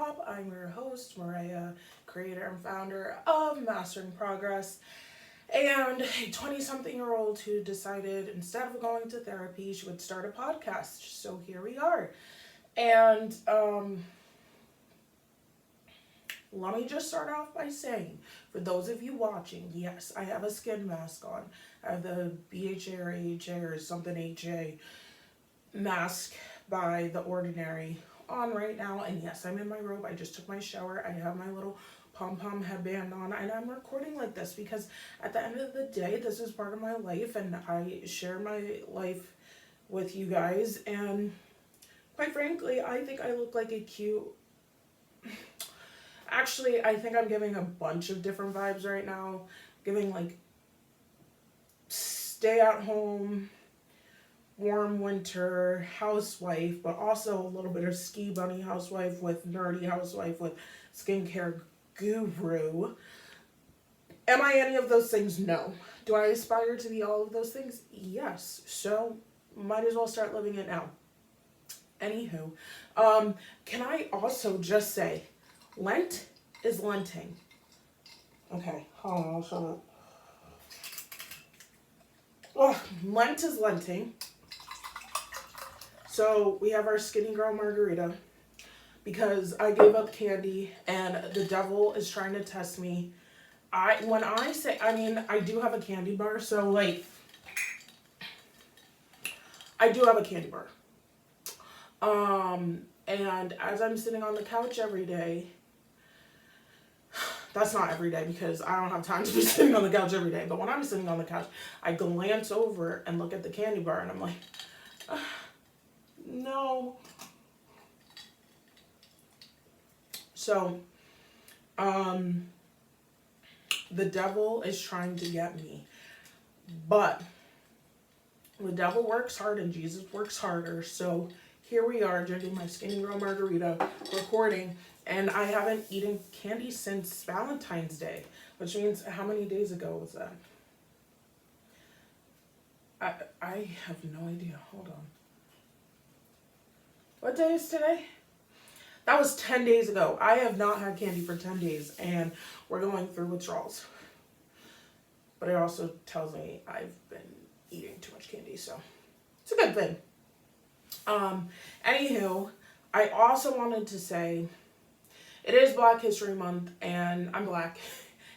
Pop. I'm your host, Mariah, creator and founder of Mastering Progress, and a 20 something year old who decided instead of going to therapy, she would start a podcast. So here we are. And let me just start off by saying, for those of you watching, yes, I have a skin mask on. I have the BHA or AHA or something HA mask by The Ordinary on right now. And yes, I'm in my robe. I just took my shower. I have my little pom-pom headband on. And I'm recording like this because at the end of the day, this is part of my life. And I share my life with you guys. And quite frankly, I think I look like a cute... Actually, I think I'm giving a bunch of different vibes right now. Giving like stay at home, warm winter housewife, but also a little bit of ski bunny housewife with nerdy housewife with skincare guru. Am I any of those things? No. Do I aspire to be all of those things? Yes. So might as well start living it now. Anywho, can I also just say, Lent is Lenting. Okay, hold on, I'll show it. Oh, Lent is Lenting. So we have our Skinny Girl Margarita because I gave up candy and the devil is trying to test me. I do have a candy bar, so like, I do have a candy bar. And as I'm sitting on the couch every day, that's not every day because I don't have time to be sitting on the couch every day, but when I'm sitting on the couch, I glance over and look at the candy bar and I'm like, no. So, the devil is trying to get me, but the devil works hard and Jesus works harder. So here we are drinking my Skinny Girl Margarita, recording, and I haven't eaten candy since Valentine's Day, which means how many days ago was that? I have no idea. Hold on. What day is today? That was 10 days ago. I have not had candy for 10 days, and we're going through withdrawals. But it also tells me I've been eating too much candy, so it's a good thing. Anywho, I also wanted to say it is Black History Month and I'm Black.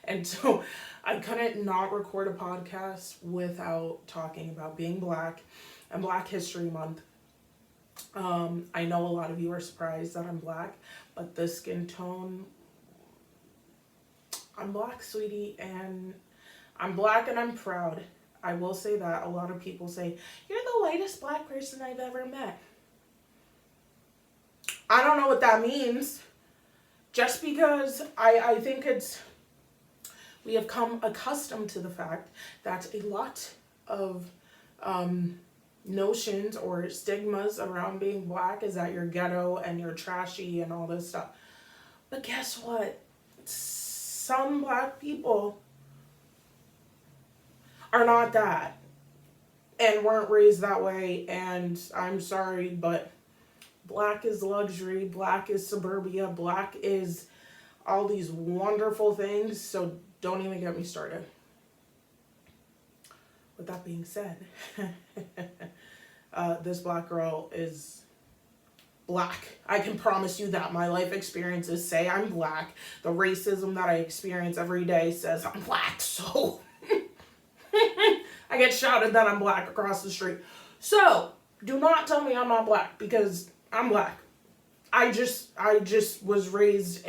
And so I couldn't not record a podcast without talking about being Black and Black History Month. I know a lot of you are surprised that I'm Black, but the skin tone, I'm Black, sweetie, and I'm Black and I'm proud. I will say that. A lot of people say, you're the whitest Black person I've ever met. I don't know what that means. Just because I think we have come accustomed to the fact that a lot of notions or stigmas around being Black is that you're ghetto and you're trashy and all this stuff. But guess what? Some Black people are not that and weren't raised that way, and I'm sorry, but Black is luxury, Black is suburbia, Black is all these wonderful things, so don't even get me started. With that being said, this Black girl is Black. I can promise you that. My life experiences say I'm Black. The racism that I experience every day says I'm Black, so I get shouted that I'm Black across the street. So, do not tell me I'm not Black, because I'm Black. I just was raised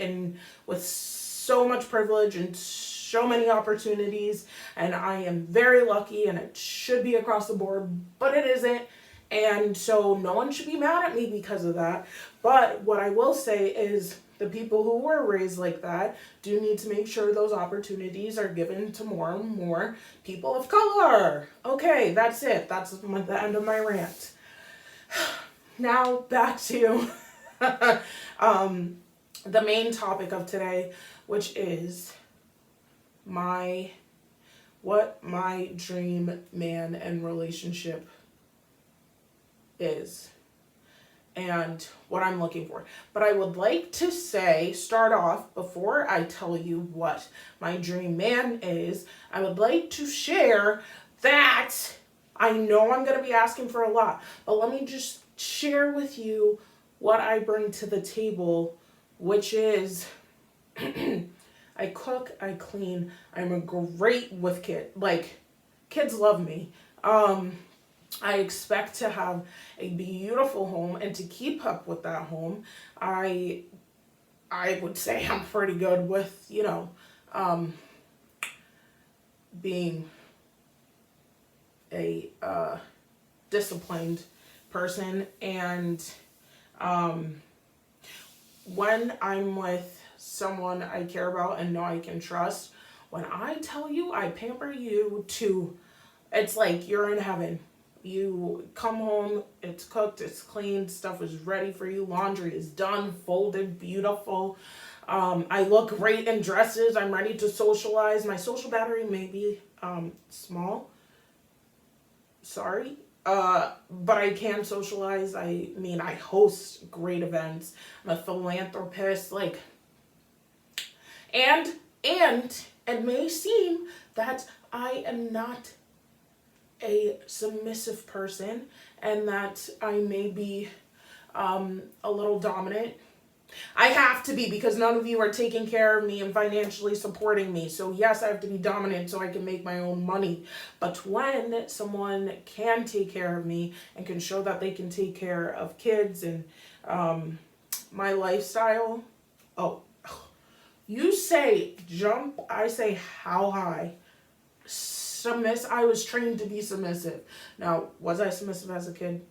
with so much privilege and so many opportunities, and I am very lucky, and it should be across the board, but it isn't. And so no one should be mad at me because of that. But what I will say is the people who were raised like that do need to make sure those opportunities are given to more and more people of color. Okay, that's it. That's the end of my rant. Now back to the main topic of today, which is what my dream man and relationship is. and what I'm looking for. But I would like to start off, before I tell you what my dream man is, I would like to share that I know I'm going to be asking for a lot, but let me just share with you what I bring to the table, which is I cook, I clean, I'm a great with kids. Like, kids love me. I expect to have a beautiful home, and to keep up with that home, I would say I'm pretty good with, being a disciplined person. And when I'm with someone I care about and know I can trust, when I tell you I pamper you to, it's like you're in heaven. You come home, it's cooked, it's clean, stuff is ready for you, laundry is done, folded, beautiful. I look great in dresses. I'm ready to socialize. My social battery may be small. Sorry. But I can socialize. I mean, I host great events. I'm a philanthropist. Like, and it may seem that I am not a submissive person, and that I may be a little dominant. I have to be, because none of you are taking care of me and financially supporting me. So yes, I have to be dominant so I can make my own money. But when someone can take care of me and can show that they can take care of kids and my lifestyle, you say jump, I say how high. I was trained to be submissive. Now, was I submissive as a kid?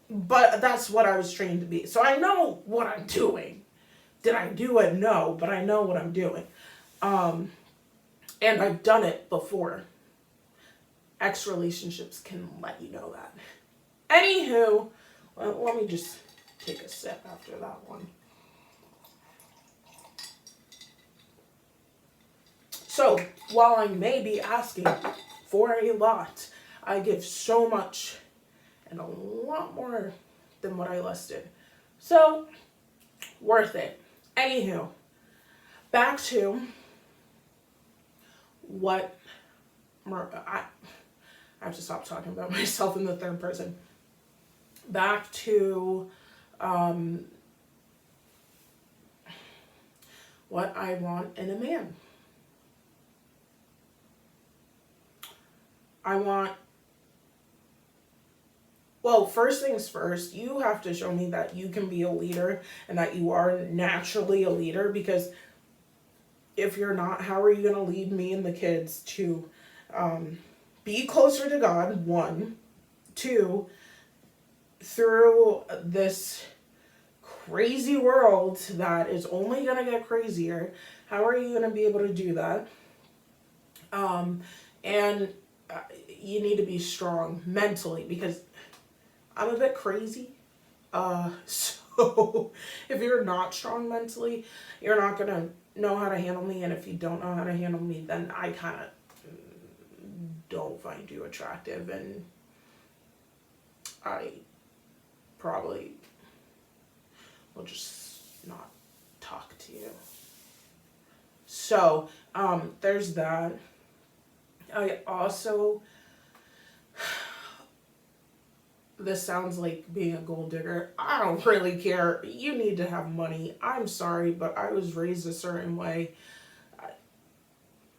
But that's what I was trained to be. So I know what I'm doing. Did I do it? No, but I know what I'm doing. And I've done it before. Ex relationships can let you know that. Anywho, let me just take a sip after that one. So, while I may be asking for a lot, I give so much and a lot more than what I listed. So, worth it. Anywho, back to what I have to stop talking about myself in the third person. Back to what I want in a man. Well, first things first, you have to show me that you can be a leader and that you are naturally a leader, because if you're not, how are you going to lead me and the kids to be closer to God, one, two, through this crazy world that is only going to get crazier? How are you going to be able to do that? And you need to be strong mentally, because I'm a bit crazy. So if you're not strong mentally, you're not going to know how to handle me. And if you don't know how to handle me, then I kind of don't find you attractive. And I probably will just not talk to you. So, there's that. I also, this sounds like being a gold digger. I don't really care. You need to have money. I'm sorry, but I was raised a certain way.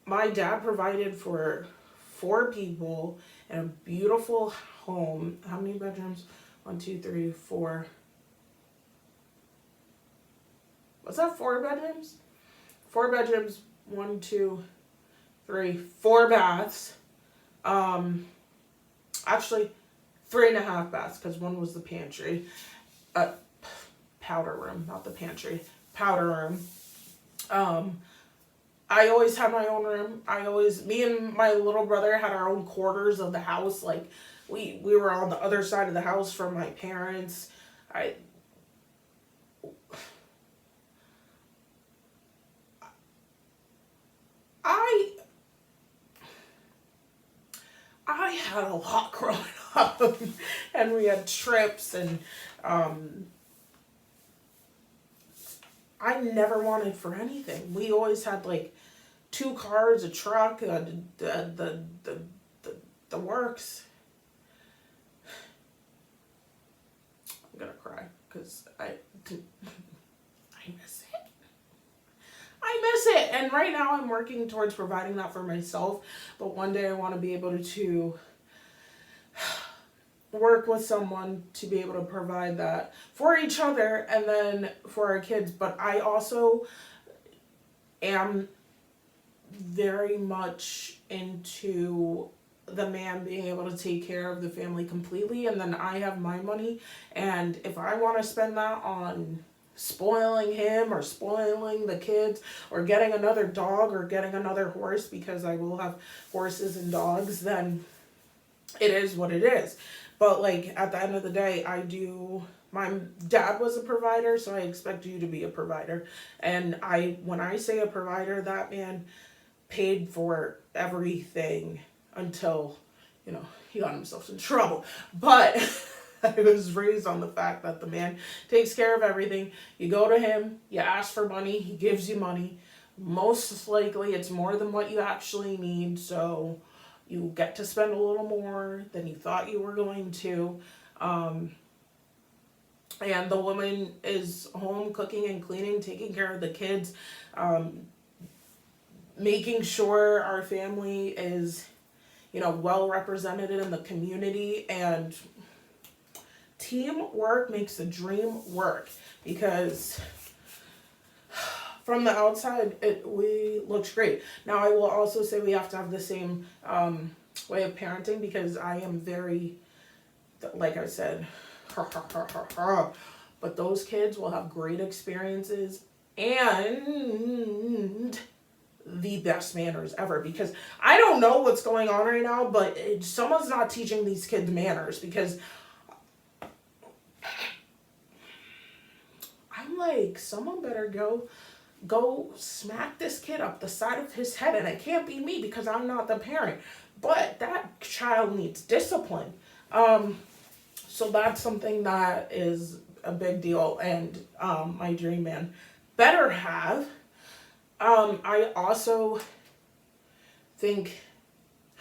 My dad provided for 4 people in a beautiful home. How many bedrooms? 1, 2, 3, 4. Was that 4 bedrooms? 4 bedrooms, 1, 2, 3, 4 baths. Actually, 3.5 baths, because one was the pantry. Powder room, not the pantry. Powder room. I always had my own room. Me and my little brother had our own quarters of the house. Like, we were on the other side of the house from my parents. I had a lot growing And we had trips, and I never wanted for anything. We always had like 2 cars, a truck, the works. I'm gonna cry because I miss it. I miss it. And right now I'm working towards providing that for myself. But one day I want to be able to work with someone to be able to provide that for each other and then for our kids. But I also am very much into the man being able to take care of the family completely, and then I have my money, and if I want to spend that on spoiling him or spoiling the kids or getting another dog or getting another horse, because I will have horses and dogs, then it is what it is. But like at the end of the day, my dad was a provider, so I expect you to be a provider. And when I say a provider, that man paid for everything until, he got himself in trouble. But I was raised on the fact that the man takes care of everything. You go to him, you ask for money, he gives you money. Most likely it's more than what you actually need, so you get to spend a little more than you thought you were going to. And the woman is home cooking and cleaning, taking care of the kids, making sure our family is, well represented in the community. And teamwork makes the dream work, because from the outside we looks great. Now I will also say we have to have the same way of parenting, because I am very, like I said, but those kids will have great experiences and the best manners ever, because I don't know what's going on right now, but someone's not teaching these kids manners, because I'm like, someone better go smack this kid up the side of his head, and it can't be me because I'm not the parent, but that child needs discipline. So that's something that is a big deal, and my dream man better have. I also think,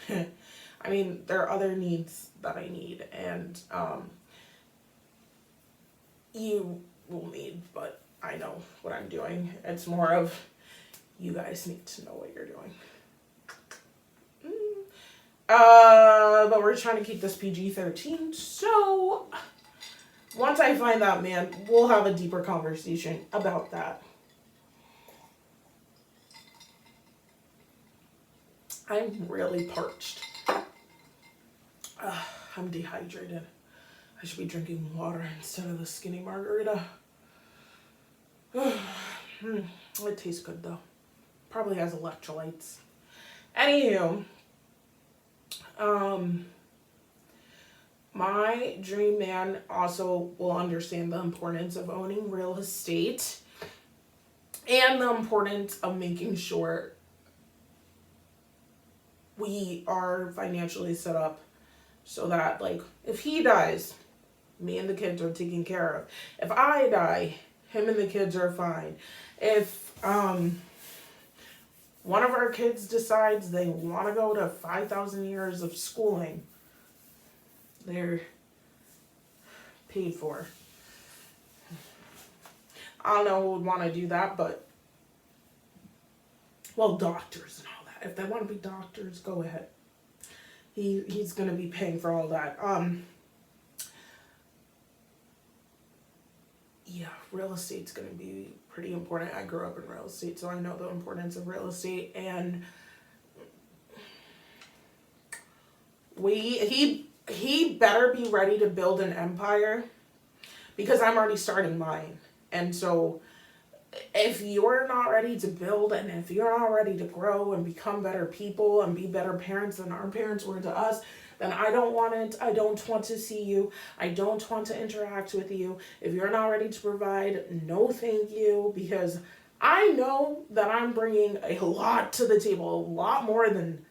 I mean, there are other needs that I need, and you will need, but I know what I'm doing. It's more of, you guys need to know what you're doing. But we're trying to keep this PG-13, so once I find that man, we'll have a deeper conversation about that. I'm really parched. I'm dehydrated. I should be drinking water instead of the skinny margarita. It tastes good though. Probably has electrolytes. Anywho, my dream man also will understand the importance of owning real estate and the importance of making sure we are financially set up so that, like, if he dies, me and the kids are taken care of. If I die, him and the kids are fine. If one of our kids decides they want to go to 5,000 years of schooling, they're paid for. I don't know who would want to do that, but, well, doctors and all that. If they want to be doctors, go ahead. He's going to be paying for all that. Yeah, real estate's going to be pretty important. I grew up in real estate, so I know the importance of real estate. And he better be ready to build an empire, because I'm already starting mine. And so if you're not ready to build, and if you're not ready to grow and become better people and be better parents than our parents were to us, then I don't want it. I don't want to see you. I don't want to interact with you. If you're not ready to provide, no thank you, because I know that I'm bringing a lot to the table, a lot more than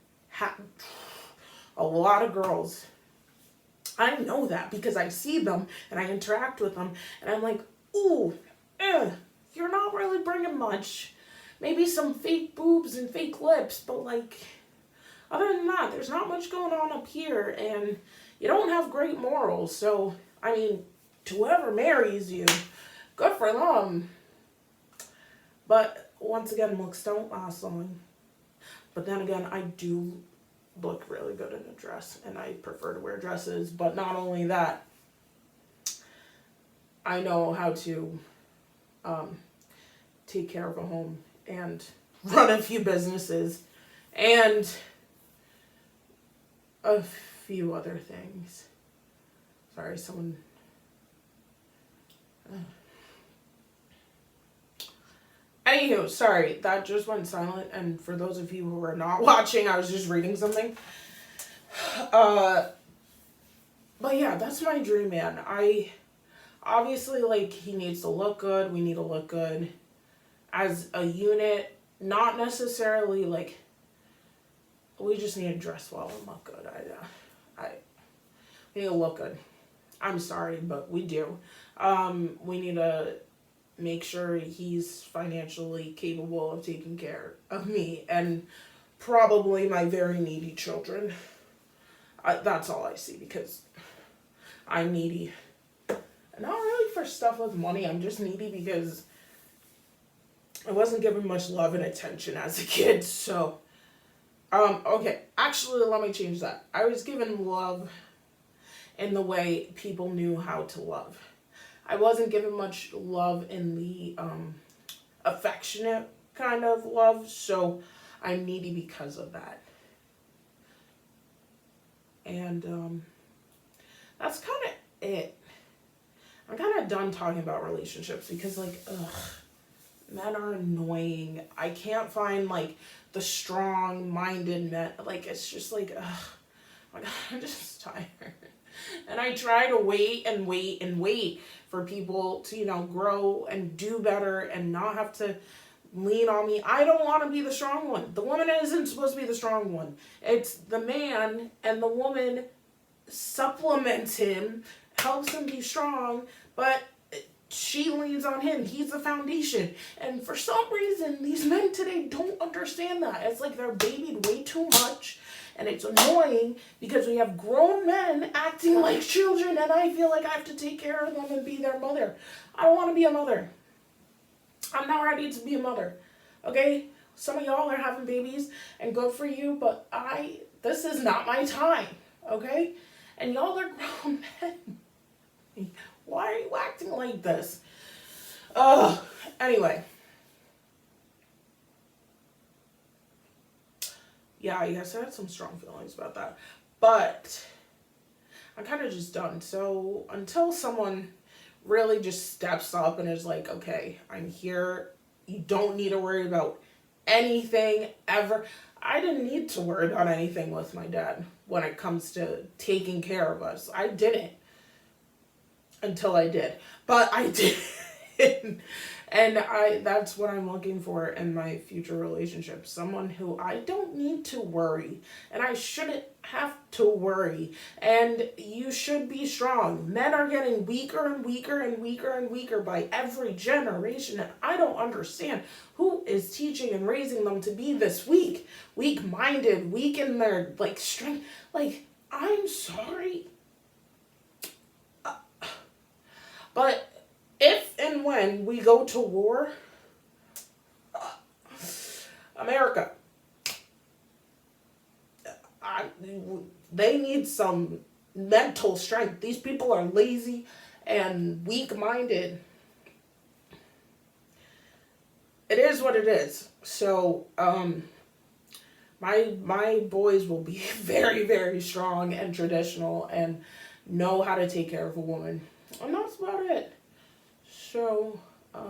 a lot of girls I know that because I see them and I interact with them, and I'm like, ooh, you're not really bringing much. Maybe some fake boobs and fake lips, but like, other than that, there's not much going on up here, and you don't have great morals. So, I mean, to whoever marries you, good for them. But once again, looks don't last long. But then again, I do look really good in a dress, and I prefer to wear dresses. But not only that, I know how to take care of a home and run a few businesses and a few other things. Sorry, someone. Anywho, sorry, that just went silent. And for those of you who are not watching, I was just reading something. But yeah, that's my dream man. I obviously, like, he needs to look good. We need to look good as a unit. Not necessarily like we just need to dress well and look good. We need to look good. I'm sorry, but we do. We need to make sure he's financially capable of taking care of me and probably my very needy children. That's all I see because I'm needy. Not really for stuff with money. I'm just needy because I wasn't given much love and attention as a kid. So, okay. Actually, let me change that. I was given love in the way people knew how to love. I wasn't given much love in the affectionate kind of love, so I'm needy because of that. And that's kind of it. I'm kind of done talking about relationships because, like, men are annoying. I can't find, like, the strong-minded men. Like, it's just like, my God, I'm just tired. And I try to wait and wait and wait for people to, you know, grow and do better and not have to lean on me. I don't want to be the strong one. The woman isn't supposed to be the strong one. It's the man, and the woman supplements him, helps him be strong, but she leans on him. He's the foundation. And for some reason, these men today don't understand that. It's like they're babied way too much. And it's annoying because we have grown men acting like children, and I feel like I have to take care of them and be their mother. I don't want to be a mother. I'm not ready to be a mother. Okay? Some of y'all are having babies, and good for you, but this is not my time. Okay? And y'all are grown men. Why are you acting like this? Anyway. Yeah, I guess I had some strong feelings about that. But I'm kind of just done. So until someone really just steps up and is like, okay, I'm here. You don't need to worry about anything ever. I didn't need to worry about anything with my dad when it comes to taking care of us. I didn't. Until I did. But I did. And that's what I'm looking for in my future relationship. Someone who I don't need to worry. And I shouldn't have to worry. And you should be strong. Men are getting weaker and weaker and weaker and weaker by every generation. And I don't understand who is teaching and raising them to be this weak. Weak-minded, weak in their, like, strength. Like, I'm sorry. But if and when we go to war, America, they need some mental strength. These people are lazy and weak-minded. It is what it is. So, my boys will be very, very strong and traditional and know how to take care of a woman. And that's about it. So, I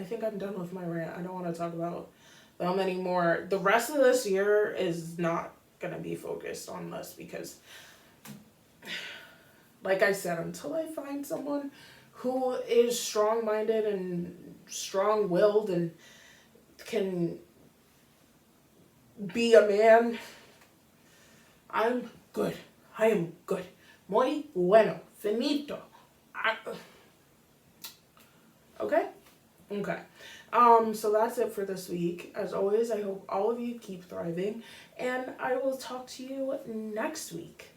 think I'm done with my rant. I don't want to talk about them anymore. The rest of this year is not going to be focused on this because, like I said, until I find someone who is strong-minded and strong-willed and can be a man, I'm good. I am good. Muy bueno. Finito. Okay? Okay. So that's it for this week. As always, I hope all of you keep thriving, and I will talk to you next week.